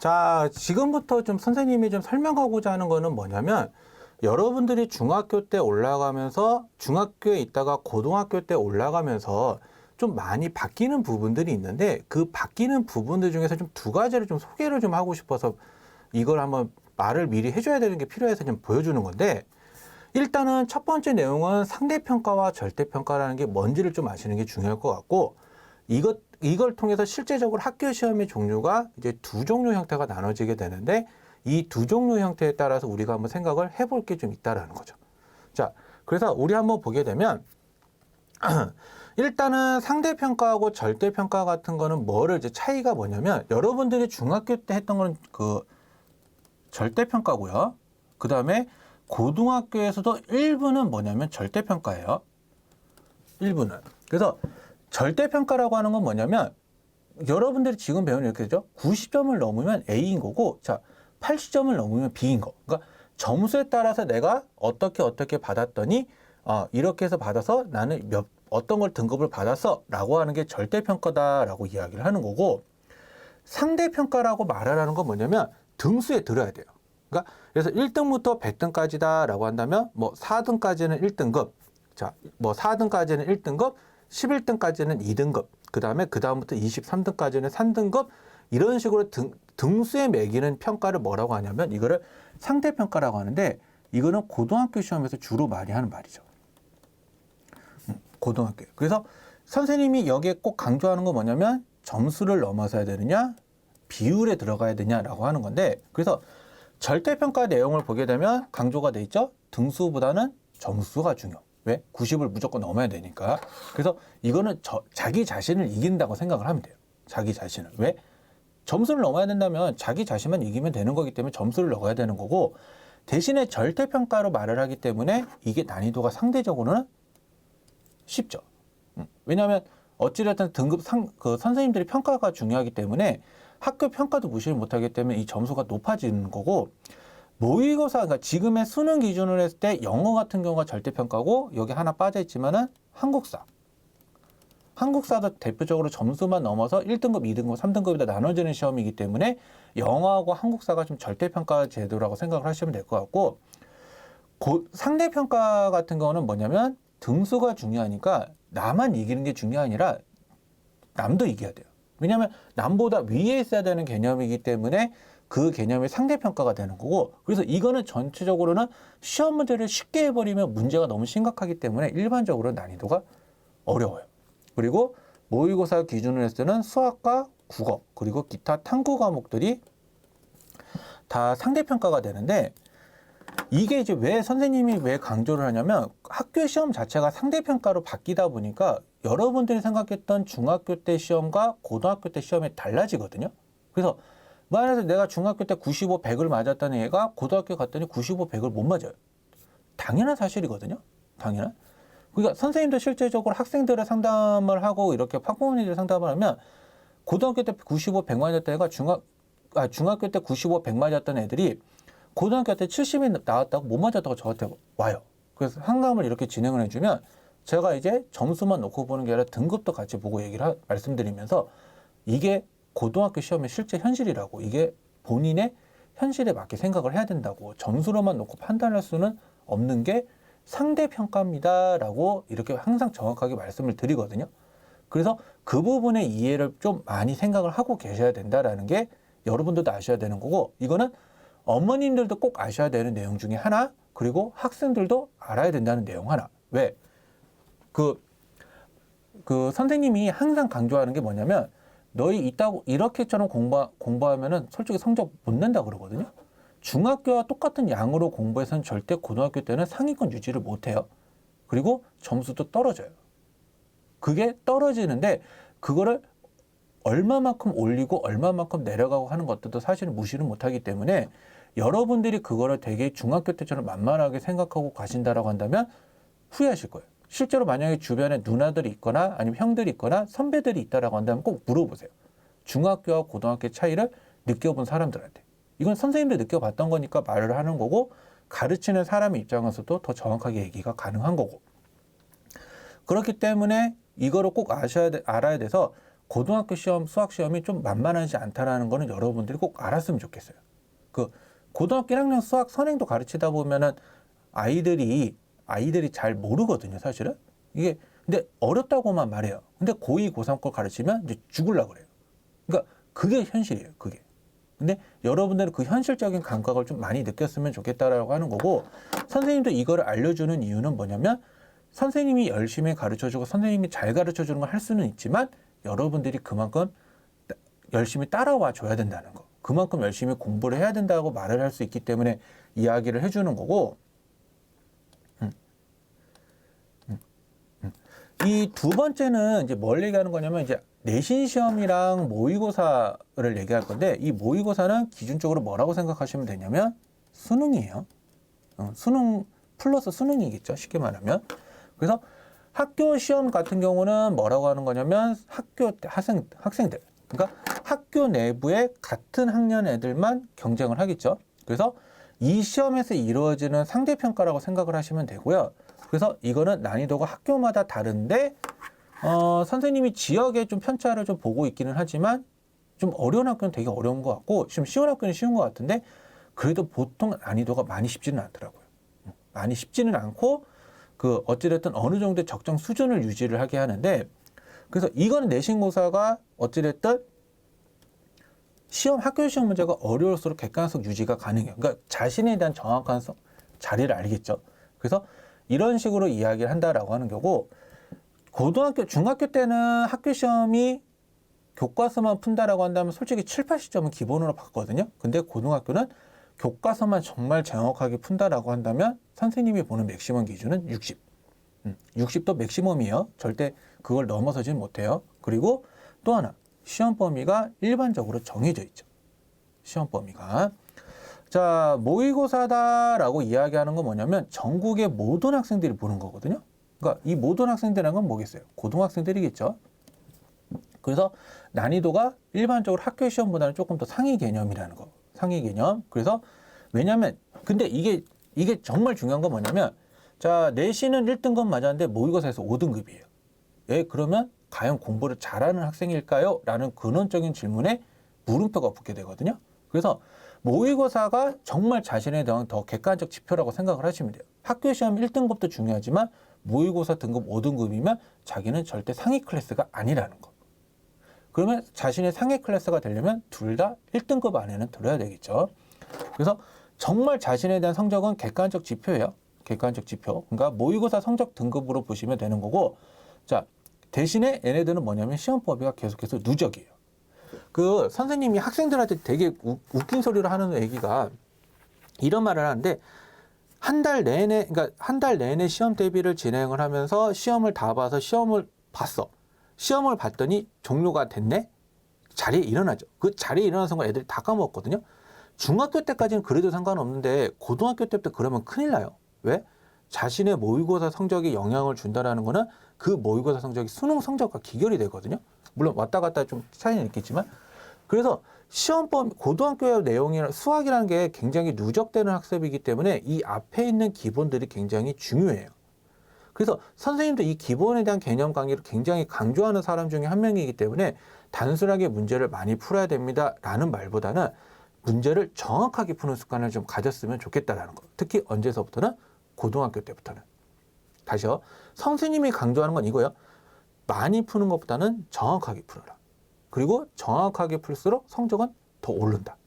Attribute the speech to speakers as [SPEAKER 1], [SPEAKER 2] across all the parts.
[SPEAKER 1] 자, 지금부터 좀 선생님이 좀 설명하고자 하는 거는 뭐냐면 여러분들이 중학교 때 올라가면서 중학교에 있다가 고등학교 때 올라가면서 좀 많이 바뀌는 부분들이 있는데 그 바뀌는 부분들 중에서 좀 두 가지를 좀 소개를 좀 하고 싶어서 이걸 한번 말을 미리 해줘야 되는 게 필요해서 좀 보여주는 건데 일단은 첫 번째 내용은 상대평가와 절대평가라는 게 뭔지를 좀 아시는 게 중요할 것 같고 이걸 통해서 실제적으로 학교 시험의 종류가 이제 두 종류 형태가 나눠지게 되는데 이 두 종류 형태에 따라서 우리가 한번 생각을 해볼 게 좀 있다라는 거죠. 자, 그래서 우리 한번 보게 되면 일단은 상대평가하고 절대평가 같은 거는 뭐를 이제 차이가 뭐냐면 여러분들이 중학교 때 했던 거는 그 절대평가고요. 그 다음에 고등학교에서도 일부는 뭐냐면 절대평가예요. 일부는. 그래서 절대평가라고 하는 건 뭐냐면 여러분들이 지금 배우는 이렇게 되죠. 90점을 넘으면 A인 거고 자 80점을 넘으면 B인 거. 그러니까 점수에 따라서 내가 어떻게 받았더니 이렇게 해서 받아서 나는 어떤 걸 등급을 받았어 라고 하는 게 절대평가다라고 이야기를 하는 거고 상대평가라고 말하라는 건 뭐냐면 등수에 들어야 돼요. 그러니까 그래서 1등부터 100등까지다 라고 한다면 뭐 4등까지는 1등급 자, 뭐 4등까지는 1등급 11등까지는 2등급 그다음부터 23등까지는 3등급 이런 식으로 등수에 매기는 평가를 뭐라고 하냐면 이거를 상대평가라고 하는데 이거는 고등학교 시험에서 주로 많이 하는 말이죠. 고등학교. 그래서 선생님이 여기에 꼭 강조하는 건 뭐냐면 점수를 넘어서야 되느냐 비율에 들어가야 되냐라고 하는 건데 그래서 절대평가 내용을 보게 되면 강조가 돼 있죠. 등수보다는 점수가 중요. 왜? 90을 무조건 넘어야 되니까. 그래서 이거는 자기 자신을 이긴다고 생각을 하면 돼요. 자기 자신을. 왜? 점수를 넘어야 된다면 자기 자신만 이기면 되는 거기 때문에 점수를 넣어야 되는 거고 대신에 절대평가로 말을 하기 때문에 이게 난이도가 상대적으로는 쉽죠. 왜냐하면 어찌됐든 그 선생님들이 평가가 중요하기 때문에 학교 평가도 무시를 못하기 때문에 이 점수가 높아지는 거고 모의고사, 그러니까 지금의 수능 기준으로 했을 때 영어 같은 경우가 절대평가고 여기 하나 빠져있지만은 한국사도 대표적으로 점수만 넘어서 1등급, 2등급, 3등급이다 나눠지는 시험이기 때문에 영어하고 한국사가 좀 절대평가 제도라고 생각을 하시면 될 것 같고 상대평가 같은 거는 뭐냐면 등수가 중요하니까 나만 이기는 게 중요한 게 아니라 남도 이겨야 돼요. 왜냐하면 남보다 위에 있어야 되는 개념이기 때문에 그 개념이 상대평가가 되는 거고 그래서 이거는 전체적으로는 시험 문제를 쉽게 해버리면 문제가 너무 심각하기 때문에 일반적으로 난이도가 어려워요. 그리고 모의고사 기준으로 했을 때는 수학과 국어 그리고 기타 탐구 과목들이 다 상대평가가 되는데 이게 이제 왜 선생님이 왜 강조를 하냐면 학교 시험 자체가 상대평가로 바뀌다 보니까 여러분들이 생각했던 중학교 때 시험과 고등학교 때 시험이 달라지거든요. 그래서 만약에 내가 중학교 때 95, 100을 맞았던 애가 고등학교 갔더니 95, 100을 못 맞아요. 당연한 사실이거든요. 당연한. 그러니까 선생님도 실제적으로 학생들의 상담을 하고 이렇게 학부모님들 상담을 하면 고등학교 때 95, 100 맞았던 애가 중학교 때 95, 100 맞았던 애들이 고등학교 때 70이 나왔다고 못 맞았다고 저한테 와요. 그래서 상담을 이렇게 진행을 해주면 제가 이제 점수만 놓고 보는 게 아니라 등급도 같이 보고 말씀드리면서 이게 고등학교 시험의 실제 현실이라고 이게 본인의 현실에 맞게 생각을 해야 된다고 점수로만 놓고 판단할 수는 없는 게 상대평가입니다 라고 이렇게 항상 정확하게 말씀을 드리거든요. 그래서 그 부분의 이해를 좀 많이 생각을 하고 계셔야 된다라는 게 여러분들도 아셔야 되는 거고 이거는 어머님들도 꼭 아셔야 되는 내용 중에 하나 그리고 학생들도 알아야 된다는 내용 하나. 왜? 그 선생님이 항상 강조하는 게 뭐냐면 너희 이렇게처럼 공부하면은 솔직히 성적 못 낸다 그러거든요. 중학교와 똑같은 양으로 공부해서는 절대 고등학교 때는 상위권 유지를 못해요. 그리고 점수도 떨어져요. 그게 떨어지는데 그거를 얼마만큼 올리고 얼마만큼 내려가고 하는 것들도 사실은 무시를 못하기 때문에 여러분들이 그거를 되게 중학교 때처럼 만만하게 생각하고 가신다라고 한다면 후회하실 거예요. 실제로 만약에 주변에 누나들이 있거나 아니면 형들이 있거나 선배들이 있다라고 한다면 꼭 물어보세요. 중학교와 고등학교의 차이를 느껴본 사람들한테. 이건 선생님들 느껴봤던 거니까 말을 하는 거고 가르치는 사람의 입장에서도 더 정확하게 얘기가 가능한 거고. 그렇기 때문에 이거를 꼭 알아야 돼서 고등학교 시험, 수학 시험이 좀 만만하지 않다라는 거는 여러분들이 꼭 알았으면 좋겠어요. 그 고등학교 1학년 수학 선행도 가르치다 보면은 아이들이 잘 모르거든요, 사실은. 이게 근데 어렵다고만 말해요. 근데 고2, 고3 걸 가르치면 이제 죽으려고 그래요. 그러니까 그게 현실이에요, 그게. 근데 여러분들은 그 현실적인 감각을 좀 많이 느꼈으면 좋겠다라고 하는 거고, 선생님도 이거를 알려주는 이유는 뭐냐면 선생님이 열심히 가르쳐주고 선생님이 잘 가르쳐주는 걸 할 수는 있지만 여러분들이 그만큼 열심히 따라와 줘야 된다는 거, 그만큼 열심히 공부를 해야 된다고 말을 할 수 있기 때문에 이야기를 해주는 거고, 이 두 번째는 이제 뭘 얘기하는 거냐면 이제 내신 시험이랑 모의고사를 얘기할 건데, 이 모의고사는 기준적으로 뭐라고 생각하시면 되냐면 수능이에요. 수능 플러스 수능이겠죠, 쉽게 말하면. 그래서 학교 시험 같은 경우는 뭐라고 하는 거냐면 학생들, 그러니까 학교 내부의 같은 학년 애들만 경쟁을 하겠죠. 그래서 이 시험에서 이루어지는 상대평가라고 생각을 하시면 되고요. 그래서 이거는 난이도가 학교마다 다른데 선생님이 지역에 좀 편차를 좀 보고 있기는 하지만 좀 어려운 학교는 되게 어려운 것 같고 좀 쉬운 학교는 쉬운 것 같은데 그래도 보통 난이도가 많이 쉽지는 않더라고요. 많이 쉽지는 않고 그 어찌됐든 어느 정도의 적정 수준을 유지를 하게 하는데, 그래서 이거는 내신고사가 어찌됐든 학교 시험 문제가 어려울수록 객관성 유지가 가능해요. 그러니까 자신에 대한 정확한 자리를 알겠죠. 그래서 이런 식으로 이야기를 한다라고 하는 거고, 고등학교, 중학교 때는 학교 시험이 교과서만 푼다라고 한다면 솔직히 7, 80점은 기본으로 받거든요. 근데 고등학교는 교과서만 정말 정확하게 푼다라고 한다면 선생님이 보는 맥시멈 기준은 60. 60도 맥시멈이에요. 절대 그걸 넘어서지는 못해요. 그리고 또 하나, 시험 범위가 일반적으로 정해져 있죠. 시험 범위가. 자, 모의고사다라고 이야기하는 건 뭐냐면 전국의 모든 학생들이 보는 거거든요. 그러니까 이 모든 학생들이라는 건 뭐겠어요? 고등학생들이겠죠. 그래서 난이도가 일반적으로 학교 시험보다는 조금 더 상위 개념이라는 거. 상위 개념. 그래서 왜냐면 근데 이게 정말 중요한 건 뭐냐면, 자, 내신은 1등급 맞았는데 모의고사에서 5등급이에요. 예, 그러면 과연 공부를 잘하는 학생일까요? 라는 근원적인 질문에 물음표가 붙게 되거든요. 그래서 모의고사가 정말 자신에 대한 더 객관적 지표라고 생각을 하시면 돼요. 학교 시험 1등급도 중요하지만 모의고사 등급 5등급이면 자기는 절대 상위 클래스가 아니라는 거. 그러면 자신의 상위 클래스가 되려면 둘 다 1등급 안에는 들어야 되겠죠. 그래서 정말 자신에 대한 성적은 객관적 지표예요. 객관적 지표. 그러니까 모의고사 성적 등급으로 보시면 되는 거고, 자, 대신에 얘네들은 뭐냐면 시험 범위가 계속해서 누적이에요. 그 선생님이 학생들한테 되게 웃긴 소리를 하는 얘기가 이런 말을 하는데, 한 달 내내 시험 대비를 진행을 하면서 시험을 다 봐서 시험을 봤어. 시험을 봤더니 종료가 됐네? 자리에 일어나죠. 그 자리에 일어나는 순간 애들이 다 까먹었거든요. 중학교 때까지는 그래도 상관없는데 고등학교 때부터 그러면 큰일 나요. 왜? 자신의 모의고사 성적에 영향을 준다라는 거는 그 모의고사 성적이 수능 성적과 기결이 되거든요. 물론 왔다 갔다 좀 차이는 있겠지만, 그래서 고등학교의 내용이나 수학이라는 게 굉장히 누적되는 학습이기 때문에 이 앞에 있는 기본들이 굉장히 중요해요. 그래서 선생님도 이 기본에 대한 개념 강의를 굉장히 강조하는 사람 중에 한 명이기 때문에 단순하게 문제를 많이 풀어야 됩니다 라는 말보다는 문제를 정확하게 푸는 습관을 좀 가졌으면 좋겠다라는 거. 특히 언제서부터는? 고등학교 때부터는. 다시요. 선생님이 강조하는 건 이거예요. 많이 푸는 것보다는 정확하게 풀어라. 그리고 정확하게 풀수록 성적은 더 오른다.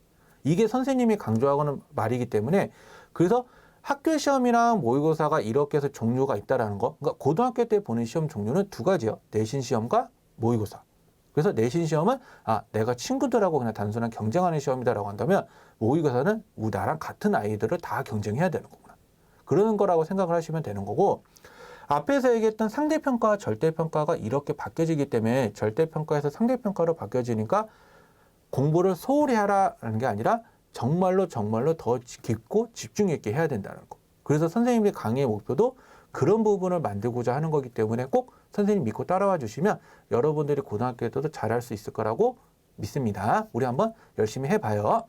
[SPEAKER 1] 이게 선생님이 강조하는 말이기 때문에, 그래서 학교 시험이랑 모의고사가 이렇게 해서 종류가 있다라는 거. 그러니까 고등학교 때 보는 시험 종류는 두 가지요. 내신 시험과 모의고사. 그래서 내신 시험은 내가 친구들하고 그냥 단순한 경쟁하는 시험이다라고 한다면, 모의고사는 나랑 같은 아이들을 다 경쟁해야 되는 거구나. 그러는 거라고 생각을 하시면 되는 거고, 앞에서 얘기했던 상대평가와 절대평가가 이렇게 바뀌어지기 때문에 절대평가에서 상대평가로 바뀌어지니까 공부를 소홀히 하라는 게 아니라 정말로 더 깊고 집중 있게 해야 된다는 거. 그래서 선생님의 강의의 목표도 그런 부분을 만들고자 하는 거기 때문에 꼭 선생님 믿고 따라와 주시면 여러분들이 고등학교 때도 잘할 수 있을 거라고 믿습니다. 우리 한번 열심히 해봐요.